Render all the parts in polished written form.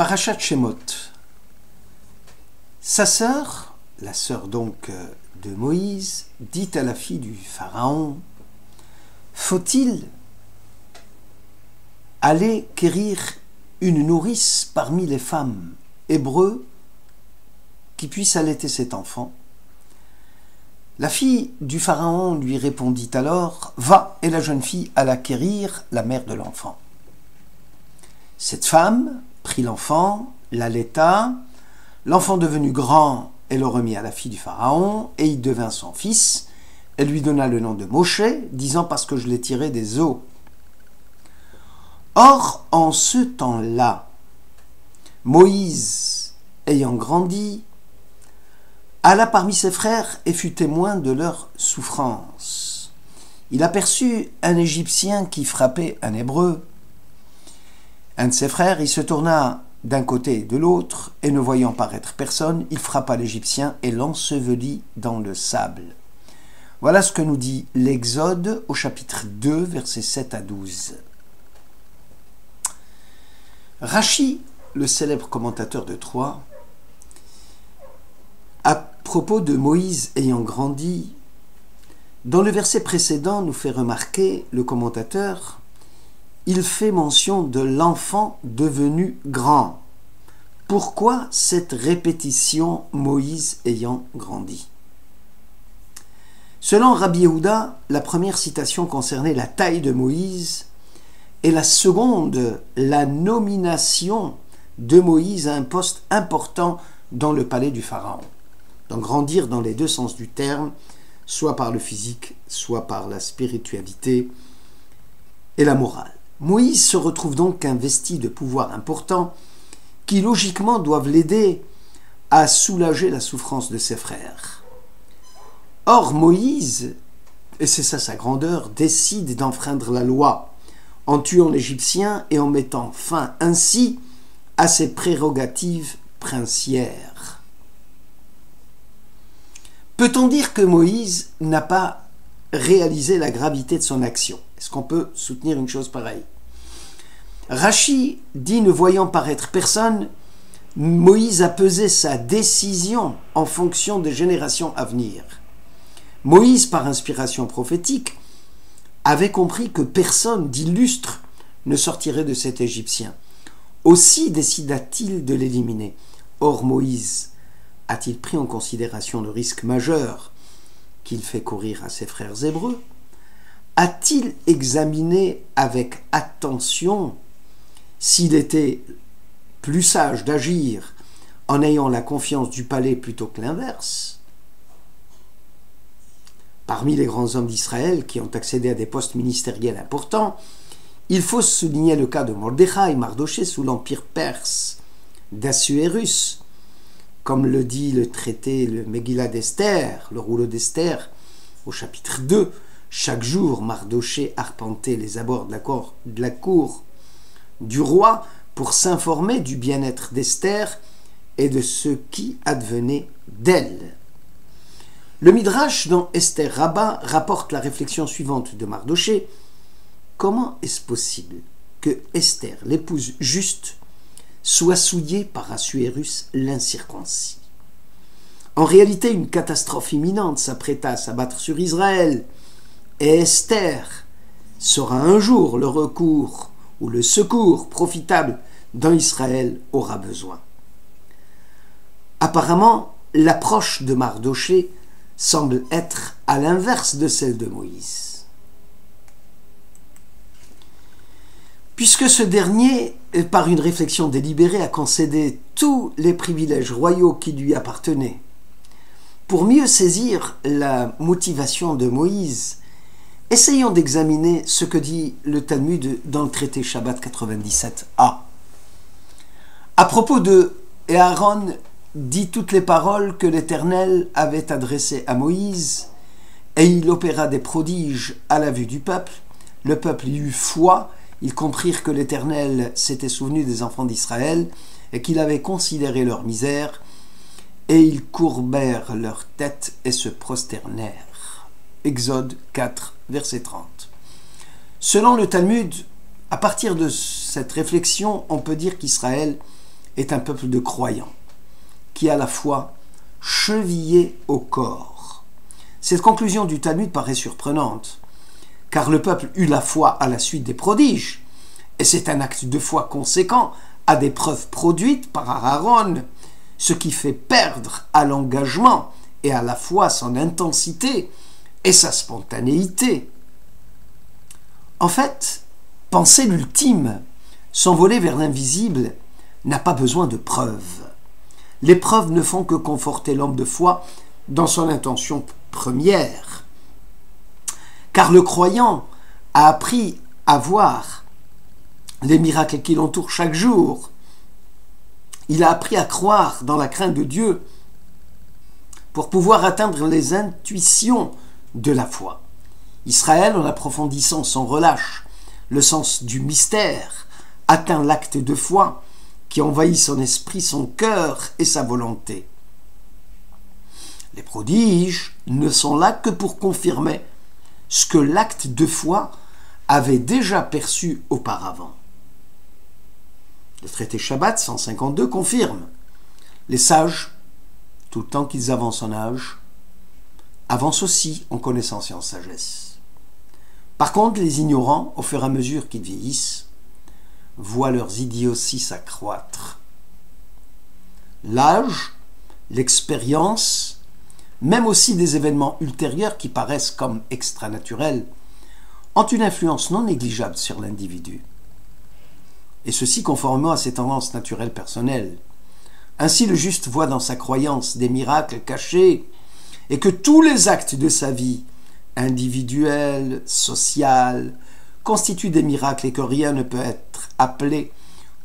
Parashat Shemot. Sa sœur, la sœur donc de Moïse, dit à la fille du Pharaon: faut-il aller quérir une nourrice parmi les femmes hébreux qui puisse allaiter cet enfant? La fille du Pharaon lui répondit alors: va, et la jeune fille alla quérir la mère de l'enfant. Cette femme prit l'enfant, l'allaita, l'enfant devenu grand, elle le remit à la fille du Pharaon, et il devint son fils. Elle lui donna le nom de Moshe, disant: parce que je l'ai tiré des eaux. Or, en ce temps-là, Moïse, ayant grandi, alla parmi ses frères et fut témoin de leur souffrance. Il aperçut un Égyptien qui frappait un Hébreu. Un de ses frères, il se tourna d'un côté et de l'autre, et ne voyant paraître personne, il frappa l'Égyptien et l'ensevelit dans le sable. Voilà ce que nous dit l'Exode au chapitre 2, versets 7 à 12. Rachi, le célèbre commentateur de Troyes, à propos de Moïse ayant grandi, dans le verset précédent nous fait remarquer le commentateur: il fait mention de l'enfant devenu grand. Pourquoi cette répétition Moïse ayant grandi? Selon Rabbi Yehuda, la première citation concernait la taille de Moïse et la seconde, la nomination de Moïse à un poste important dans le palais du Pharaon. Donc grandir dans les deux sens du terme, soit par le physique, soit par la spiritualité et la morale. Moïse se retrouve donc investi de pouvoirs importants qui logiquement doivent l'aider à soulager la souffrance de ses frères. Or Moïse, et c'est ça sa grandeur, décide d'enfreindre la loi en tuant l'Égyptien et en mettant fin ainsi à ses prérogatives princières. Peut-on dire que Moïse n'a pas réalisé la gravité de son action? Est-ce qu'on peut soutenir une chose pareille? Rachi dit: ne voyant paraître personne, Moïse a pesé sa décision en fonction des générations à venir. Moïse, par inspiration prophétique, avait compris que personne d'illustre ne sortirait de cet Égyptien. Aussi décida-t-il de l'éliminer. Or Moïse a-t-il pris en considération le risque majeur qu'il fait courir à ses frères hébreux? A-t-il examiné avec attention s'il était plus sage d'agir en ayant la confiance du palais plutôt que l'inverse? Parmi les grands hommes d'Israël qui ont accédé à des postes ministériels importants, il faut souligner le cas de Mordechai, Mardoché sous l'empire perse, d'Assuérus, comme le dit le traité, le Megillah d'Esther, le rouleau d'Esther, au chapitre 2, chaque jour, Mardoché arpentait les abords de la cour du roi pour s'informer du bien-être d'Esther et de ce qui advenait d'elle. Le Midrash dans Esther Rabbah rapporte la réflexion suivante de Mardoché: comment est-ce possible que Esther, l'épouse juste, soit souillée par Assuérus l'incirconcis? En réalité, une catastrophe imminente s'apprêta à s'abattre sur Israël, et Esther sera un jour le recours ou le secours profitable dont Israël aura besoin. Apparemment, l'approche de Mardoché semble être à l'inverse de celle de Moïse. Puisque ce dernier, par une réflexion délibérée, a concédé tous les privilèges royaux qui lui appartenaient, pour mieux saisir la motivation de Moïse, essayons d'examiner ce que dit le Talmud dans le traité Shabbat 97a. À propos de « Et Aaron dit toutes les paroles que l'Éternel avait adressées à Moïse, et il opéra des prodiges à la vue du peuple. Le peuple y eut foi, ils comprirent que l'Éternel s'était souvenu des enfants d'Israël et qu'il avait considéré leur misère, et ils courbèrent leur tête et se prosternèrent. » Exode 4, verset 30. Selon le Talmud, à partir de cette réflexion, on peut dire qu'Israël est un peuple de croyants, qui a la foi chevillée au corps. Cette conclusion du Talmud paraît surprenante, car le peuple eut la foi à la suite des prodiges, et c'est un acte de foi conséquent à des preuves produites par Aaron, ce qui fait perdre à l'engagement et à la foi son intensité et sa spontanéité. En fait, penser l'ultime, s'envoler vers l'invisible, n'a pas besoin de preuves. Les preuves ne font que conforter l'homme de foi dans son intention première. Car le croyant a appris à voir les miracles qui l'entourent chaque jour. Il a appris à croire dans la crainte de Dieu pour pouvoir atteindre les intuitions de la foi. Israël, en approfondissant sans relâche le sens du mystère, atteint l'acte de foi qui envahit son esprit, son cœur et sa volonté. Les prodiges ne sont là que pour confirmer ce que l'acte de foi avait déjà perçu auparavant. Le traité Shabbat 152 confirme: les sages, tout le temps qu'ils avancent en âge, avancent aussi en connaissance et en sagesse. Par contre, les ignorants, au fur et à mesure qu'ils vieillissent, voient leurs idioties s'accroître. L'âge, l'expérience, même aussi des événements ultérieurs qui paraissent comme extranaturels, ont une influence non négligeable sur l'individu. Et ceci conformément à ses tendances naturelles personnelles. Ainsi, le juste voit dans sa croyance des miracles cachés et que tous les actes de sa vie, individuels, social, constituent des miracles et que rien ne peut être appelé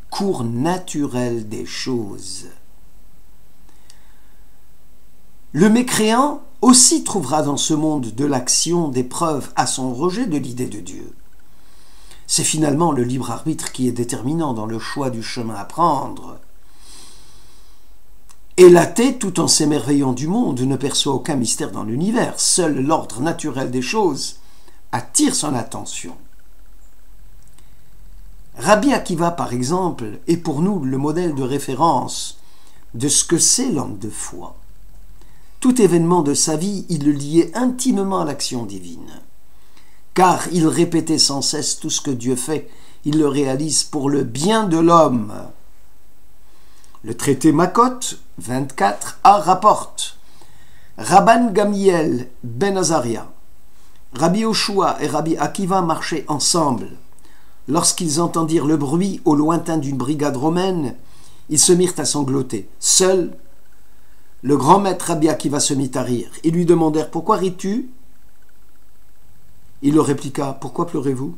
cours naturel des choses. Le mécréant aussi trouvera dans ce monde de l'action des preuves à son rejet de l'idée de Dieu. C'est finalement le libre arbitre qui est déterminant dans le choix du chemin à prendre. Et l'athée, tout en s'émerveillant du monde, ne perçoit aucun mystère dans l'univers. Seul l'ordre naturel des choses attire son attention. Rabbi Akiva, par exemple, est pour nous le modèle de référence de ce que c'est l'homme de foi. Tout événement de sa vie, il le liait intimement à l'action divine. Car il répétait sans cesse tout ce que Dieu fait, il le réalise pour le bien de l'homme. Le traité Makot 24a rapporte: Rabban Gamiel ben Azaria, Rabbi Yoshua et Rabbi Akiva marchaient ensemble. Lorsqu'ils entendirent le bruit au lointain d'une brigade romaine, ils se mirent à sangloter. Seul, le grand maître Rabbi Akiva se mit à rire. Ils lui demandèrent: pourquoi ris-tu? Il leur répliqua: pourquoi pleurez-vous?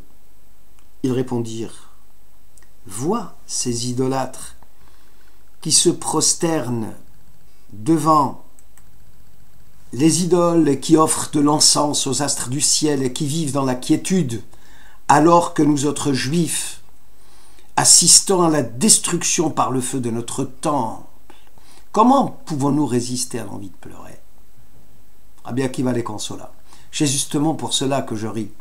Ils répondirent: vois ces idolâtres qui se prosternent devant les idoles, qui offrent de l'encens aux astres du ciel et qui vivent dans la quiétude, alors que nous autres juifs assistons à la destruction par le feu de notre temple. Comment pouvons-nous résister à l'envie de pleurer? Rabbi Akiva les consola. C'est justement pour cela que je ris.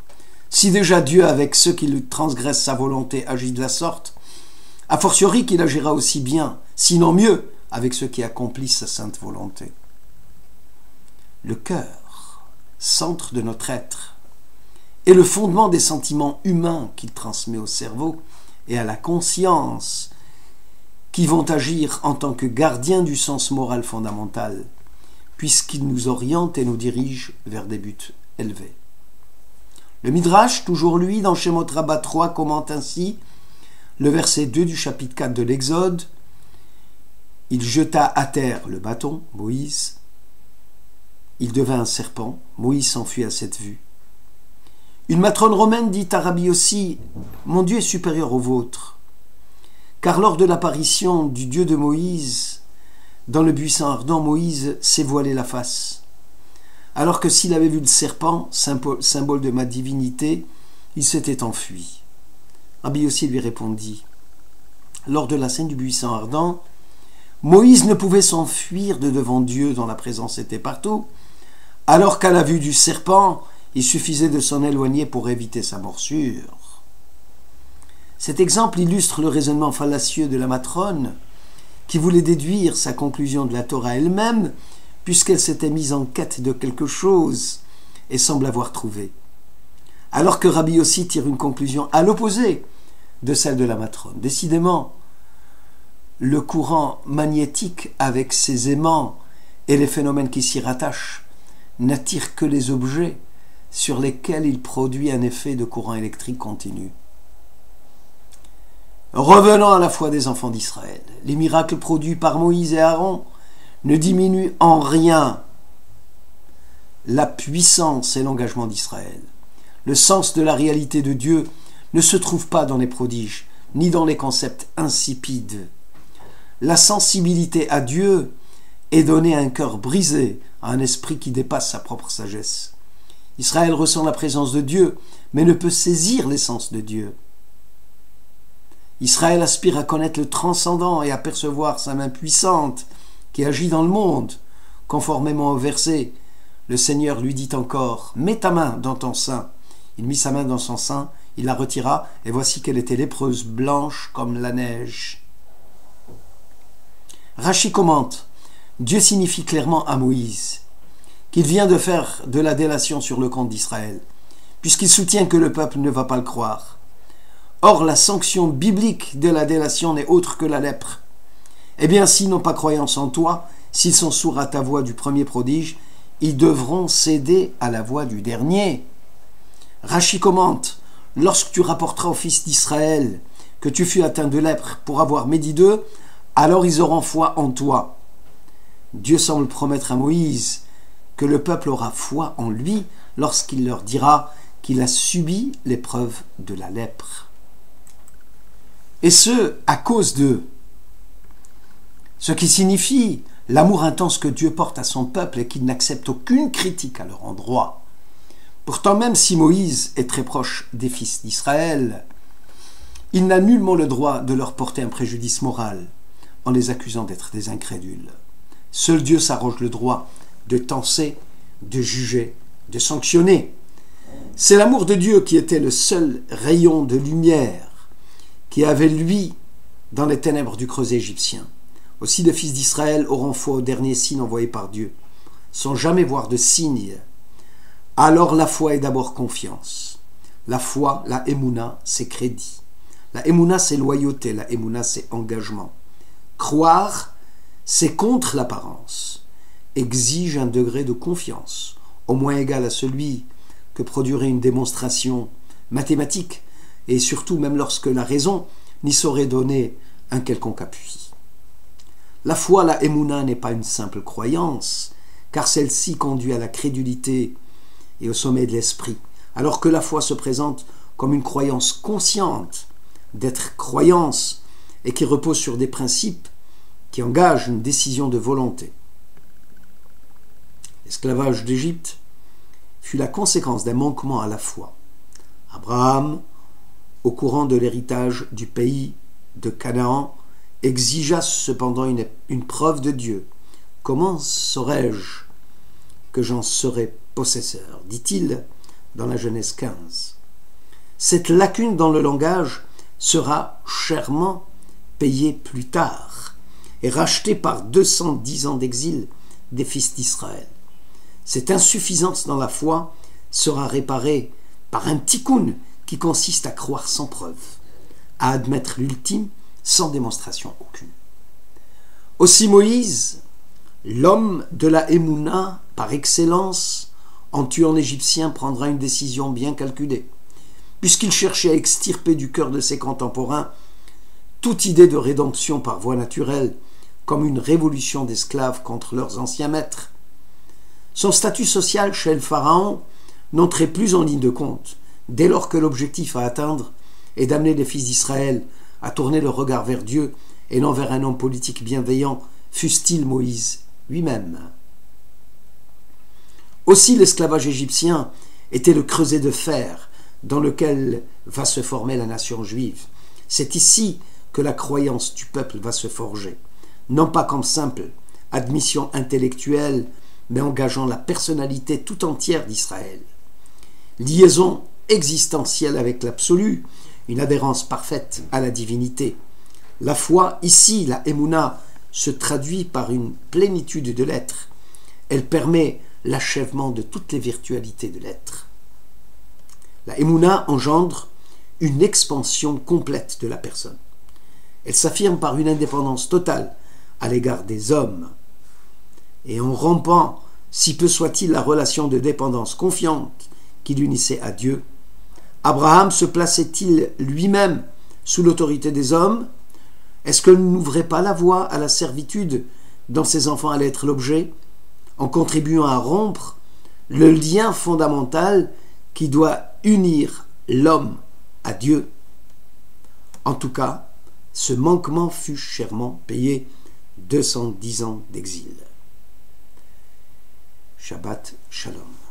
Si déjà Dieu, avec ceux qui lui transgressent sa volonté, agit de la sorte, a fortiori qu'il agira aussi bien, sinon mieux, avec ceux qui accomplissent sa sainte volonté. Le cœur, centre de notre être, est le fondement des sentiments humains qu'il transmet au cerveau et à la conscience, qui vont agir en tant que gardiens du sens moral fondamental, puisqu'ils nous orientent et nous dirigent vers des buts élevés. Le Midrash, toujours lui, dans Shemot Rabbah 3, commente ainsi le verset 2 du chapitre 4 de l'Exode. Il jeta à terre le bâton, Moïse. Il devint un serpent. Moïse s'enfuit à cette vue. Une matrone romaine dit à Rabbi Yossi: mon Dieu est supérieur au vôtre. Car lors de l'apparition du Dieu de Moïse, dans le buisson ardent, Moïse s'est voilé la face. Alors que s'il avait vu le serpent, symbole de ma divinité, il s'était enfui. Rabbi Yossi lui répondit: lors de la scène du buisson ardent, Moïse ne pouvait s'enfuir de devant Dieu dont la présence était partout, alors qu'à la vue du serpent, il suffisait de s'en éloigner pour éviter sa morsure. Cet exemple illustre le raisonnement fallacieux de la matrone qui voulait déduire sa conclusion de la Torah elle-même, puisqu'elle s'était mise en quête de quelque chose et semble avoir trouvé. Alors que Rabbi Yossi tire une conclusion à l'opposé de celle de la matrone. Décidément, le courant magnétique avec ses aimants et les phénomènes qui s'y rattachent n'attire que les objets sur lesquels il produit un effet de courant électrique continu. Revenons à la foi des enfants d'Israël. Les miracles produits par Moïse et Aaron ne diminuent en rien la puissance et l'engagement d'Israël. Le sens de la réalité de Dieu ne se trouve pas dans les prodiges, ni dans les concepts insipides. La sensibilité à Dieu est donnée à un cœur brisé, à un esprit qui dépasse sa propre sagesse. Israël ressent la présence de Dieu, mais ne peut saisir l'essence de Dieu. Israël aspire à connaître le transcendant et à percevoir sa main puissante qui agit dans le monde. Conformément au verset, le Seigneur lui dit encore « Mets ta main dans ton sein ». Il mit sa main dans son sein, il la retira, et voici qu'elle était lépreuse, blanche comme la neige. Rachi commente « Dieu signifie clairement à Moïse qu'il vient de faire de la délation sur le compte d'Israël, puisqu'il soutient que le peuple ne va pas le croire. Or, la sanction biblique de la délation n'est autre que la lèpre. Eh bien, s'ils n'ont pas croyance en toi, s'ils sont sourds à ta voix du premier prodige, ils devront céder à la voix du dernier. » Rachi commente « Lorsque tu rapporteras aux fils d'Israël que tu fus atteint de lèpre pour avoir médit d'eux, alors ils auront foi en toi. » Dieu semble promettre à Moïse que le peuple aura foi en lui lorsqu'il leur dira qu'il a subi l'épreuve de la lèpre. Et ce, à cause d'eux. Ce qui signifie l'amour intense que Dieu porte à son peuple et qu'il n'accepte aucune critique à leur endroit. Pourtant, même si Moïse est très proche des fils d'Israël, il n'a nullement le droit de leur porter un préjudice moral en les accusant d'être des incrédules. Seul Dieu s'arroge le droit de tenser, de juger, de sanctionner. C'est l'amour de Dieu qui était le seul rayon de lumière qui avait lui dans les ténèbres du creuset égyptien. Aussi les fils d'Israël auront foi au dernier signe envoyé par Dieu, sans jamais voir de signe. Alors la foi est d'abord confiance. La foi, la émouna, c'est crédit. La émouna, c'est loyauté. La émouna, c'est engagement. Croire, c'est contre l'apparence. Exige un degré de confiance, au moins égal à celui que produirait une démonstration mathématique, et surtout même lorsque la raison n'y saurait donner un quelconque appui. La foi, la émouna, n'est pas une simple croyance, car celle-ci conduit à la crédulité et au sommet de l'esprit, alors que la foi se présente comme une croyance consciente d'être croyance et qui repose sur des principes qui engagent une décision de volonté. L'esclavage d'Égypte fut la conséquence d'un manquement à la foi. Abraham, au courant de l'héritage du pays de Canaan, exigea cependant une preuve de Dieu. « Comment saurais-je que j'en serai possesseur ?» dit-il dans la Genèse 15. Cette lacune dans le langage sera chèrement payée plus tard et rachetée par 210 ans d'exil des fils d'Israël. Cette insuffisance dans la foi sera réparée par un tikkun qui consiste à croire sans preuve, à admettre l'ultime sans démonstration aucune. Aussi Moïse, l'homme de la Emouna par excellence, en tuant l'Égyptien, prendra une décision bien calculée, puisqu'il cherchait à extirper du cœur de ses contemporains toute idée de rédemption par voie naturelle, comme une révolution d'esclaves contre leurs anciens maîtres. Son statut social chez le pharaon n'entrait plus en ligne de compte, dès lors que l'objectif à atteindre est d'amener les fils d'Israël à tourner le regard vers Dieu et non vers un homme politique bienveillant, fût-il Moïse lui-même. Aussi l'esclavage égyptien était le creuset de fer dans lequel va se former la nation juive. C'est ici que la croyance du peuple va se forger, non pas comme simple admission intellectuelle, mais engageant la personnalité tout entière d'Israël. Liaison existentielle avec l'absolu, une adhérence parfaite à la divinité. La foi, ici, la émouna, se traduit par une plénitude de l'être. Elle permet l'achèvement de toutes les virtualités de l'être. La Emouna engendre une expansion complète de la personne. Elle s'affirme par une indépendance totale à l'égard des hommes. Et en rompant, si peu soit-il, la relation de dépendance confiante qui l'unissait à Dieu, Abraham se plaçait-il lui-même sous l'autorité des hommes? Est-ce qu'il n'ouvrait pas la voie à la servitude dont ses enfants allaient être l'objet, en contribuant à rompre le lien fondamental qui doit unir l'homme à Dieu? En tout cas, ce manquement fut chèrement payé, 210 ans d'exil. Shabbat Shalom.